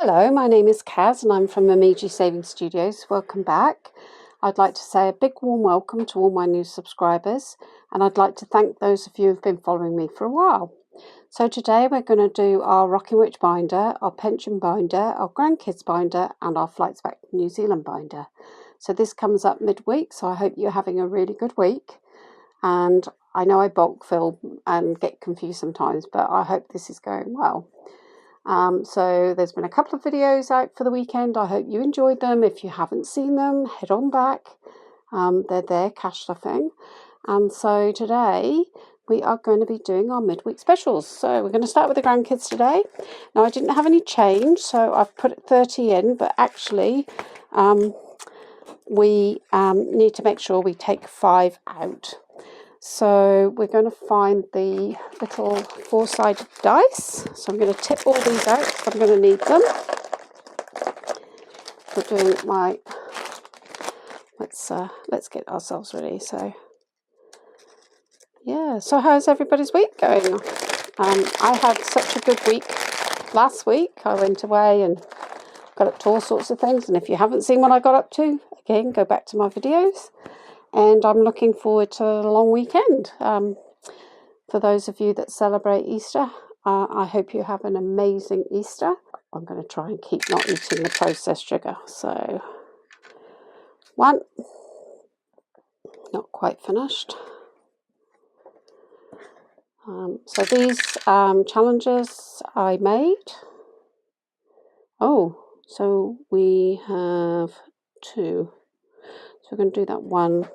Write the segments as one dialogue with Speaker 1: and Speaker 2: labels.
Speaker 1: Hello, my name is Kaz and I'm from Momiji Savings Studios. Welcome back. I'd like to say a big warm welcome to all my new subscribers, and I'd like to thank those of you who've been following me for a while. So today we're going to do our Rocking Witch binder, our pension binder, our grandkids binder and our flights back to New Zealand binder. So this comes up midweek, so I hope you're having a really good week. And I know I bulk fill and get confused sometimes, but I hope this is going well. So there's been a couple of videos out for the weekend. I hope you enjoyed them. If you haven't seen them, head on back. They're there, cash stuffing. And so today we are going to be doing our midweek specials. So we're going to start with the grandkids today. Now I didn't have any change, so I've put 30 in, but actually we need to make sure we take 5 out. So we're going to find the little 4-sided dice. So I'm going to tip all these out because I'm going to need them for doing my, let's get ourselves ready. So yeah, so how's everybody's week going? I had such a good week last week. I went away and got up to all sorts of things, and if you haven't seen what I got up to, again, go back to my videos. And I'm looking forward to a long weekend. For those of you that celebrate Easter, I hope you have an amazing Easter. I'm going to try and keep not eating the processed sugar. So, 1, not quite finished. So these challenges I made. Oh, so we have 2. So we're going to do that 1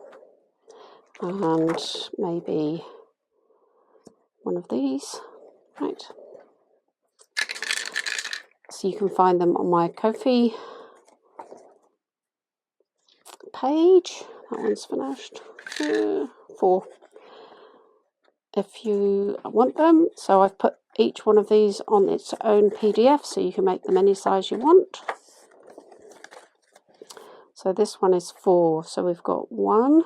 Speaker 1: and maybe one of these. Right. So you can find them on my Ko-fi page. That one's finished. 4. If you want them. So I've put each one of these on its own PDF, so you can make them any size you want. So this one is 4. So we've got 1,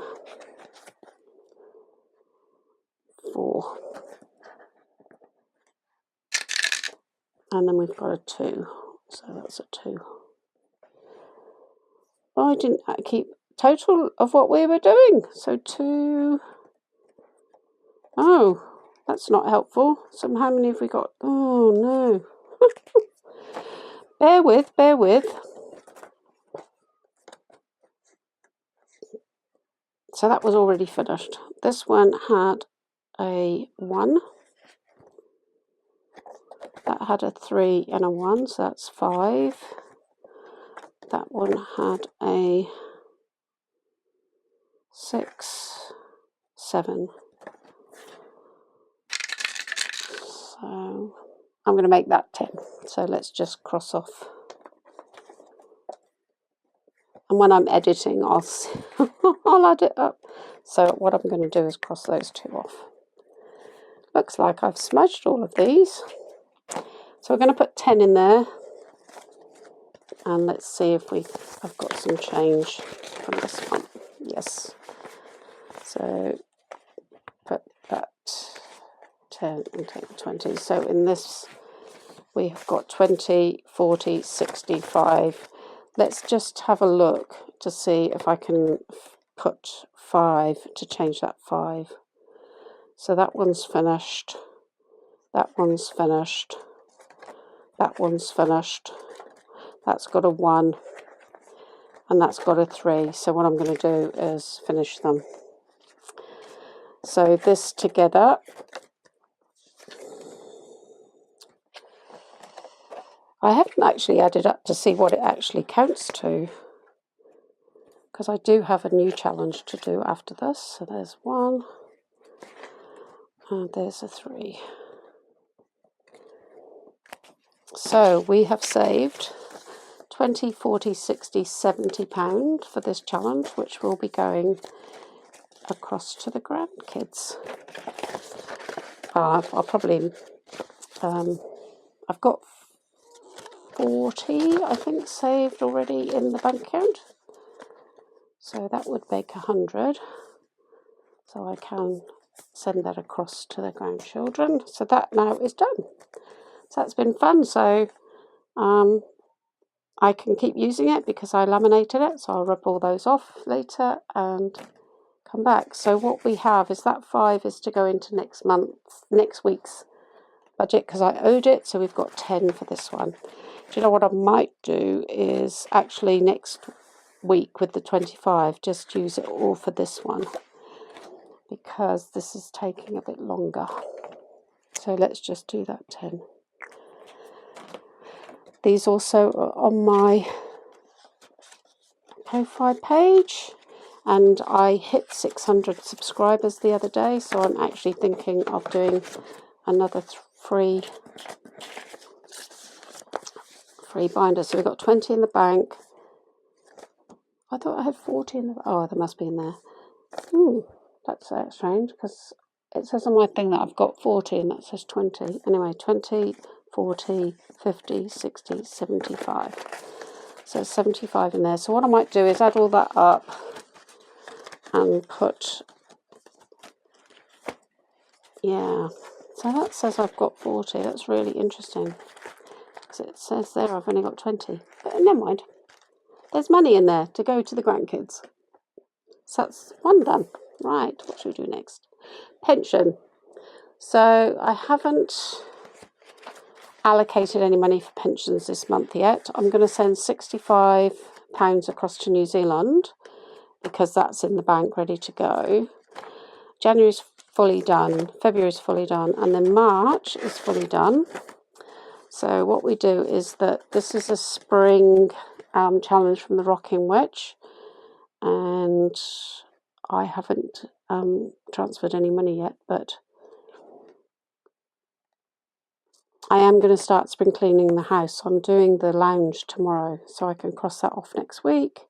Speaker 1: 4. And then we've got a 2. So that's a 2. Oh, I didn't keep total of what we were doing. So 2. Oh, that's not helpful. So how many have we got? Oh, no. Bear with. So that was already finished. This one had a 1. That had a 3 and a 1, so that's 5. That one had a 6, 7. So I'm going to make that 10. So let's just cross off. And when I'm editing, I'll add it up. So what I'm going to do is cross those 2 off. Looks like I've smudged all of these. So we're going to put 10 in there. And let's see if I've got some change from this one. Yes. So put that 10 and take 20. So in this we have got 20, 40, 65. Let's just have a look to see if I can put 5 to change that 5. So that one's finished. That one's finished. That one's finished. That's got a 1. And that's got a 3. So what I'm going to do is finish them. So this together, I haven't actually added up to see what it actually counts to, because I do have a new challenge to do after this. So there's 1 and there's a 3. So we have saved 20, 40, 60, 70 pound for this challenge, which will be going across to the grandkids. I'll probably, I've got 40, I think, saved already in the bank account. So that would make 100. So I can send that across to the grandchildren. So that now is done. So that's been fun. So I can keep using it because I laminated it, so I'll rub all those off later and come back. So what we have is that 5 is to go into next week's budget because I owed it, so we've got 10 for this one. Do you know what I might do is actually next week with the 25 just use it all for this one because this is taking a bit longer. So let's just do that 10. These also are on my profile page, and I hit 600 subscribers the other day, so I'm actually thinking of doing another free binder. So we've got 20 in the bank. I thought I had 40 in the... Oh, there must be in there. That's strange because it says on my thing that I've got 40 and that says 20. Anyway, 20, 40, 50, 60, 75. So 75 in there. So what I might do is add all that up and put... Yeah. So that says I've got 40. That's really interesting. Because it says there I've only got 20. But never mind. There's money in there to go to the grandkids. So that's one done. Right, what should we do next? Pension. So I haven't allocated any money for pensions this month yet. I'm going to send £65 across to New Zealand because that's in the bank ready to go. January's fully done, February's fully done, and then March is fully done. So what we do is that this is a spring challenge from the Rocking Witch, and I haven't transferred any money yet, but I am going to start spring cleaning the house. So I'm doing the lounge tomorrow, so I can cross that off next week.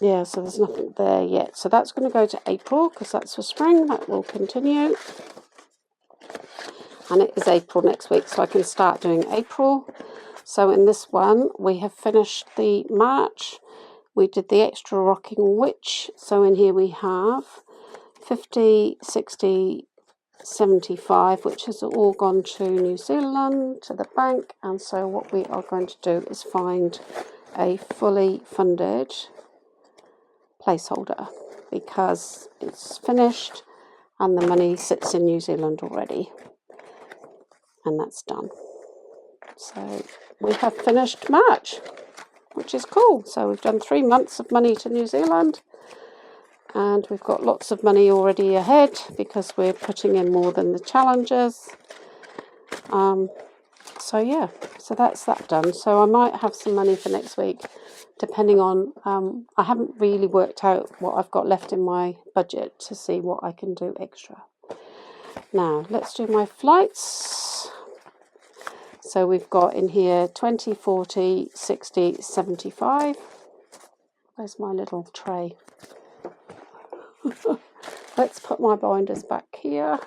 Speaker 1: Yeah, so there's nothing there yet. So that's going to go to April because that's for spring. That will continue. And it is April next week, so I can start doing April. So in this one, we have finished the March. We did the extra Rocking Witch. So in here we have 50, 60, 75, which has all gone to New Zealand, to the bank. And so what we are going to do is find a fully funded placeholder because it's finished and the money sits in New Zealand already. And that's done. So we have finished March, which is cool. So we've done 3 months of money to New Zealand, and we've got lots of money already ahead because we're putting in more than the challenges. So yeah, so that's that done. So I might have some money for next week, depending on, I haven't really worked out what I've got left in my budget to see what I can do extra. Now, let's do my flights. So we've got in here 20, 40, 60, 75. Where's my little tray? Let's put my binders back here.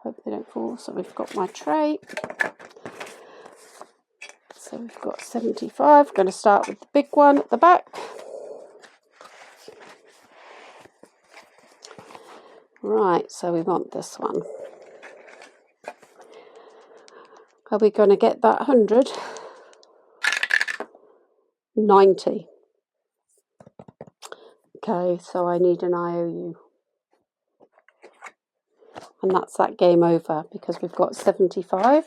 Speaker 1: Hope they don't fall. So we've got my tray. So we've got 75. I'm going to start with the big one at the back. Right, so we want this one. Are we going to get that 100? 90. Okay, so I need an IOU. And that's that game over because we've got 75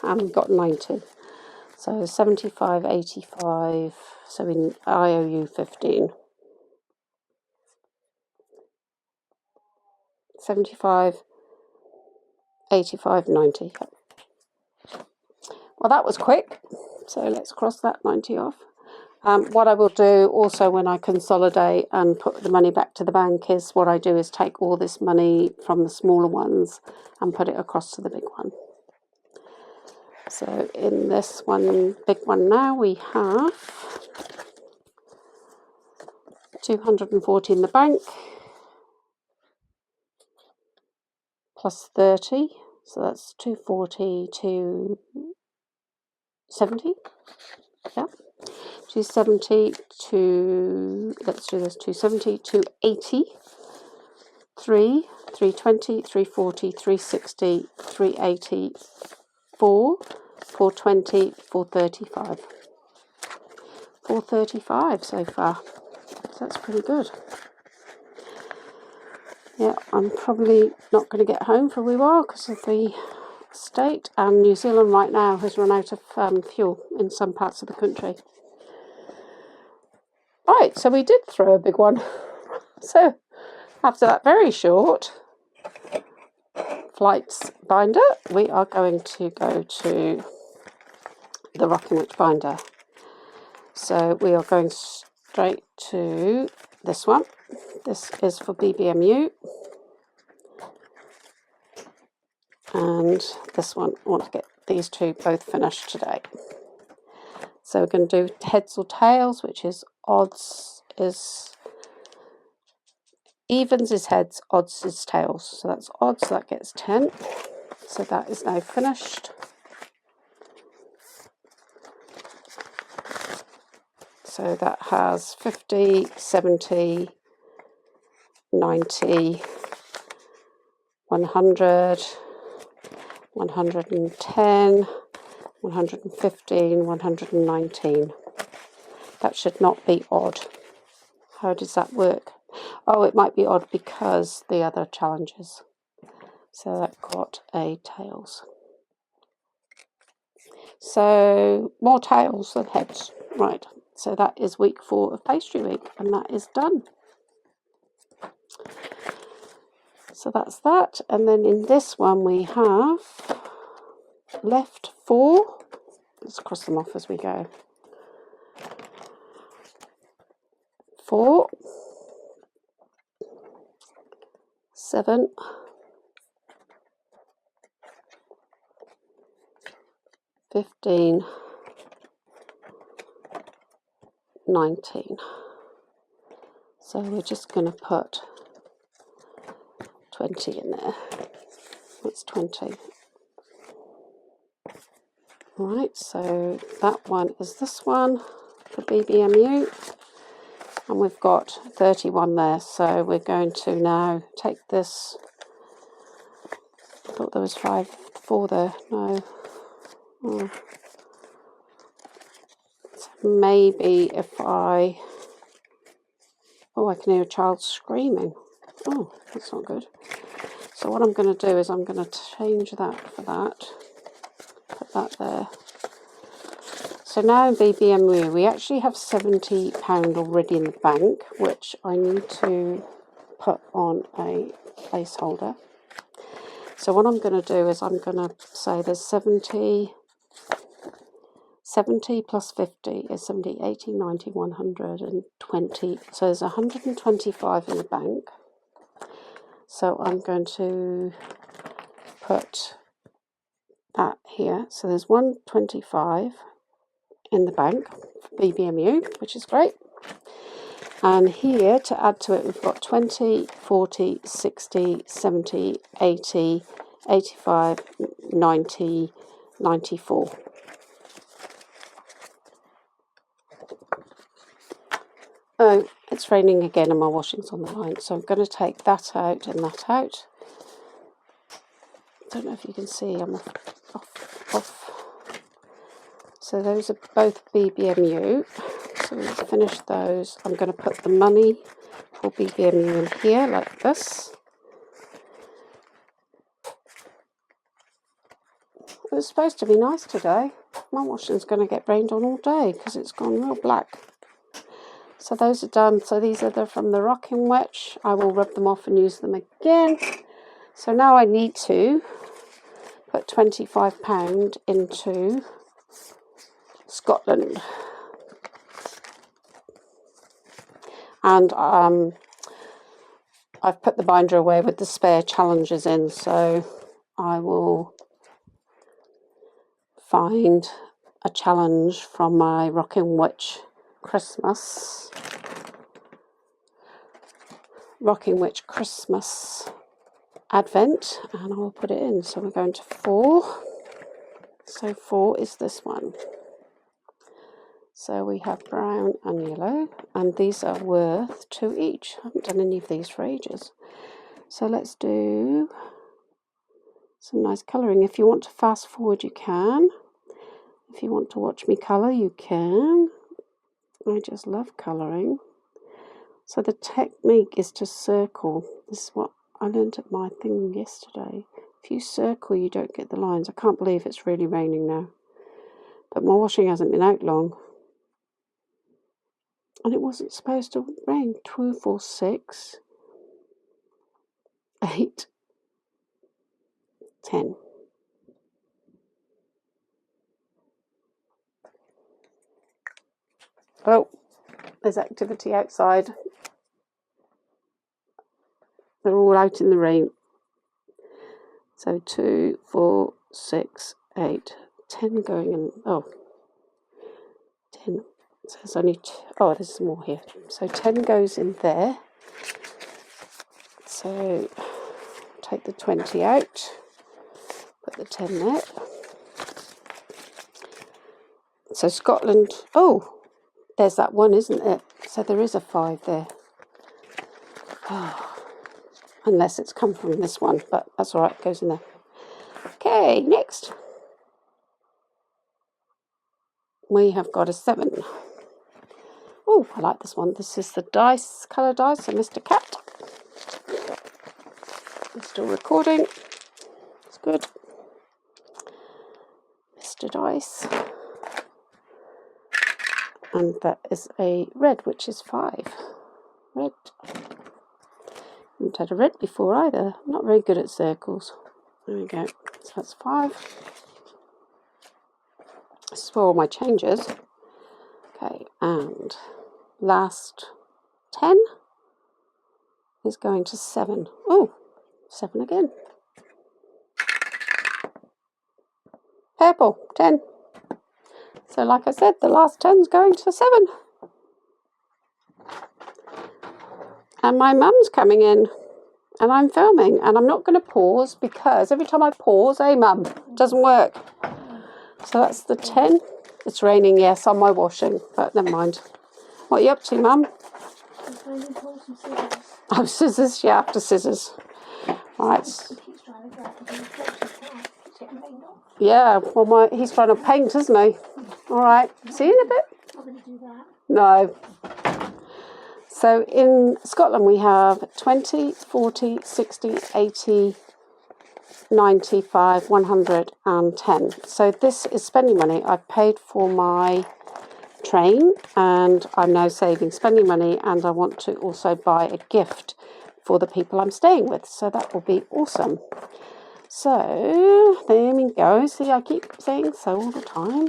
Speaker 1: and we've got 90. So 75, 85, so in IOU 15. 75, 85, 90. Well, that was quick. So let's cross that 90 off. What I will do also when I consolidate and put the money back to the bank is what I do is take all this money from the smaller ones and put it across to the big one. So in this one, big one now, we have 240 in the bank plus 30. So that's 240 to 70. Yeah. 270 to, let's do this, 270 to 80. 3, 320, 340, 360, 380, 4, 420, 435. 435 so far. So that's pretty good. Yeah, I'm probably not going to get home for a wee while because of the state, and New Zealand right now has run out of fuel in some parts of the country. Right, so we did throw a big one. So after that very short flights binder, we are going to go to the Rocking Witch binder. So we are going straight to this one. This is for BBMU. And this one, I want to get these two both finished today. So we're going to do heads or tails, which is odds is evens is heads, odds is tails. So that's odds, that gets 10. So that is now finished. So that has 50, 70, 90, 100, 110, 115, 119. That should not be odd. How does that work? Oh, it might be odd because the other challenges. So that got a tails. So more tails than heads. Right. So that is week 4 of pastry week, and that is done. So that's that. And then in this one we have left 4. Let's cross them off as we go. 4, 7, 15, 19. So we're just going to put 20 in there. That's 20. Right, so that one is this one for BBMU. And we've got 31 there. So we're going to now take this. I thought there was 4 there. No. Oh. So maybe if I... Oh, I can hear a child screaming. Oh, that's not good. So what I'm going to do is I'm going to change that for that. Put that there. So now in BBMU, we actually have £70 already in the bank, which I need to put on a placeholder. So what I'm going to do is I'm going to say there's 70 plus 50 is 70, 80, 90, 120. So there's 125 in the bank. So I'm going to put that here. So there's 125 in the bank for BBMU, which is great. And here to add to it, we've got 20, 40, 60, 70, 80, 85, 90, 94. Oh, it's raining again and my washing's on the line. So I'm going to take that out and that out. I don't know if you can see, I'm off. So those are both BBMU. So we've finished those. I'm going to put the money for BBMU in here like this. It was supposed to be nice today. My washing's going to get rained on all day because it's gone real black. So those are done. So these are from the Rocking Witch. I will rub them off and use them again. So now I need to put £25 into Scotland. And I've put the binder away with the spare challenges in, so I will find a challenge from my Rocking Witch Christmas Advent, and I will put it in. So we're going to 4. So 4 is this one. So we have brown and yellow, and these are worth 2 each. I haven't done any of these for ages. So let's do some nice colouring. If you want to fast forward, you can. If you want to watch me colour, you can. I just love colouring. So the technique is to circle. This is what I learned at my thing yesterday. If you circle, you don't get the lines. I can't believe it's really raining now. But my washing hasn't been out long. And it wasn't supposed to rain. 2, 4, 6, 8, 10. Oh, there's activity outside. They're all out in the rain. So 2, 4, 6, 8, 10 going in. Oh, 10. So there's only oh, there's more here. So 10 goes in there. So take the 20 out. Put the 10 there. So Scotland. Oh, there's that one, isn't it? So there is a 5 there. Oh, unless it's come from this one, but that's all right. It goes in there. Okay, next. We have got a 7. Oh, I like this one. This is the dice, colour dice, so Mr. Cat. It's still recording. It's good. Mr. Dice. And that is a red, which is 5. Red. Haven't had a red before either. I'm not very good at circles. There we go. So that's 5. This is for all my changes. Okay, and last 10 is going to 7. Oh, 7 again. Purple, 10. So like I said, the last 10's going to 7. And my mum's coming in. And I'm filming. And I'm not going to pause because every time I pause, hey mum, it doesn't work. So that's the 10. It's raining, yes, on my washing. But never mind. What are you up to, mum?
Speaker 2: I'm trying to pull some scissors.
Speaker 1: Oh, scissors? Yeah, after scissors. Right. Yeah, well, he's trying to paint, isn't he? All right. See you in a bit.
Speaker 2: I'm going to do that.
Speaker 1: No. So in Scotland we have 20, 40, 60, 80, 95, 110. So this is spending money. I've paid for my train and I'm now saving spending money, and I want to also buy a gift for the people I'm staying with. So that will be awesome. So there we go. See, I keep saying so all the time.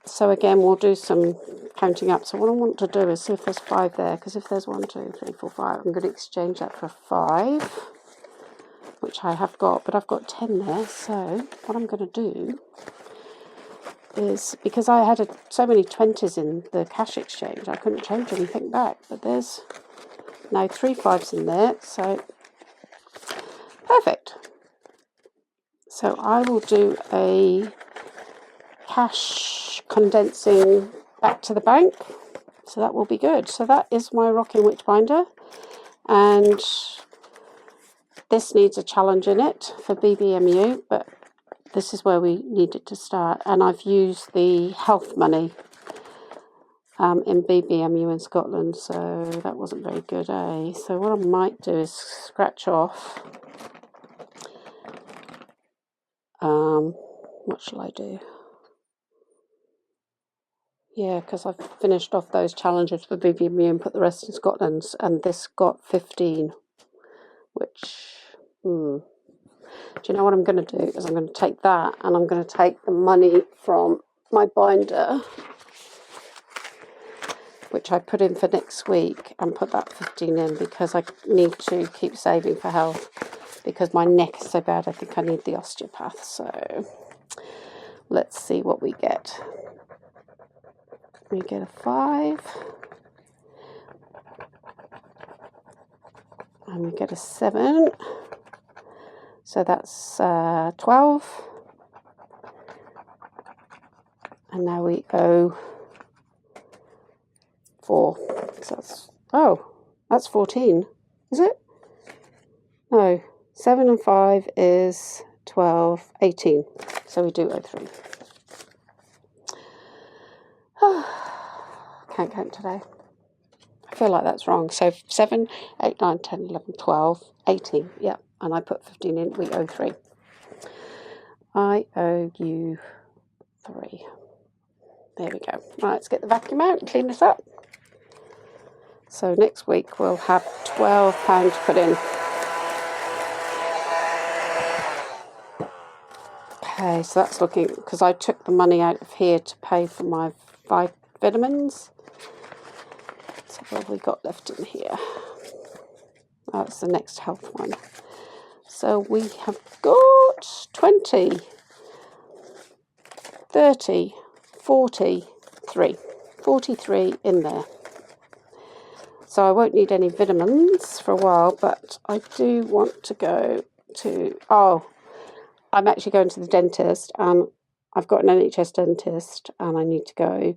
Speaker 1: So again, we'll do some counting up. So what I want to do is see if there's 5 there, because if there's 1, 2, 3, 4, 5, I'm going to exchange that for 5, which I have got, but I've got 10 there. So what I'm going to do is, because I had so many 20s in the cash exchange, I couldn't change anything back, but there's now 3 5s in there, so perfect. So I will do a cash condensing back to the bank, so that will be good. So that is my Rocking Witch binder, and this needs a challenge in it for BBMU, but this is where we needed to start. And I've used the health money in BBMU in Scotland, so that wasn't very good, eh? So what I might do is scratch off. What shall I do? Yeah, because I've finished off those challenges for BBMU and put the rest in Scotland, and this got 15, which, do you know what I'm going to do? Is I'm going to take that, and I'm going to take the money from my binder, which I put in for next week, and put that 15 in, because I need to keep saving for health, because my neck is so bad. I think I need the osteopath. So let's see what we get. We get a 5, and we get a 7, so that's 12, and now we owe 4, so that's 14. Is it? No. 7 and 5 is 12, 18. So we do 03. Can't count today. I feel like that's wrong. So 7, 8, 9, 10, 11, 12, 18. Yeah. And I put 15 in. We owe 3. I owe you 3. There we go. Right, let's get the vacuum out and clean this up. So next week we'll have £12 put in. Okay, so that's looking, because I took the money out of here to pay for my vitamins. So what have we got left in here? Oh, that's the next health one. So we have got 20, 30, 43. 43 in there. So I won't need any vitamins for a while, but I do want to go to, I'm actually going to the dentist. I've got an NHS dentist and I need to go,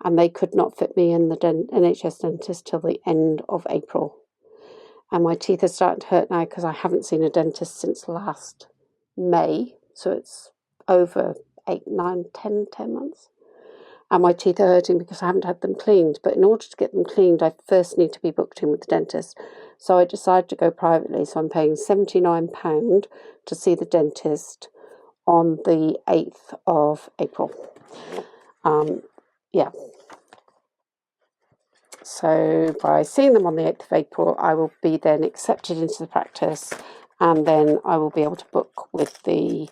Speaker 1: and they could not fit me in the NHS dentist till the end of April. And my teeth are starting to hurt now because I haven't seen a dentist since last May. So it's over 8, 9, 10 months. And my teeth are hurting because I haven't had them cleaned. But in order to get them cleaned, I first need to be booked in with the dentist. So I decided to go privately. So I'm paying £79 to see the dentist on the 8th of April. Yeah. So by seeing them on the 8th of April, I will be then accepted into the practice, and then I will be able to book with the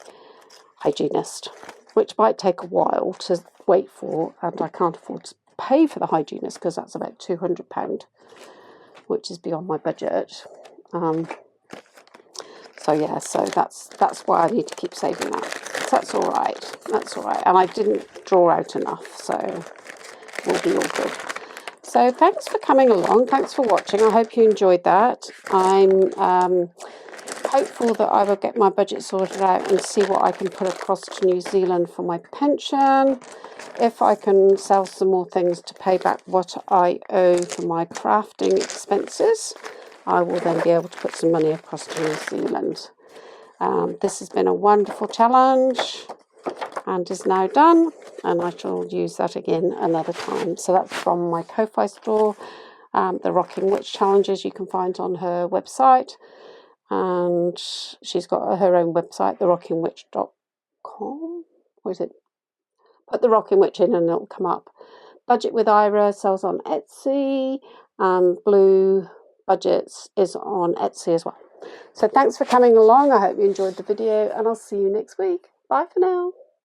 Speaker 1: hygienist, which might take a while to wait for, and I can't afford to pay for the hygienist because that's about £200, which is beyond my budget. So yeah, so that's why I need to keep saving that. So that's all right. That's all right. And I didn't draw out enough, so we'll be all good. So thanks for coming along. Thanks for watching. I hope you enjoyed that. I'm hopeful that I will get my budget sorted out and see what I can put across to New Zealand for my pension. If I can sell some more things to pay back what I owe for my crafting expenses, I will then be able to put some money across to New Zealand. This has been a wonderful challenge and is now done, and I shall use that again another time. So that's from my Ko-Fi store, the Rocking Witch challenges you can find on her website, and she's got her own website, therockingwitch.com. Or is it? Put the Rocking Witch in and it'll come up. Budget with Ira sells on Etsy, and Blue Budgets is on Etsy as well. So thanks for coming along. I hope you enjoyed the video, and I'll see you next week. Bye for now.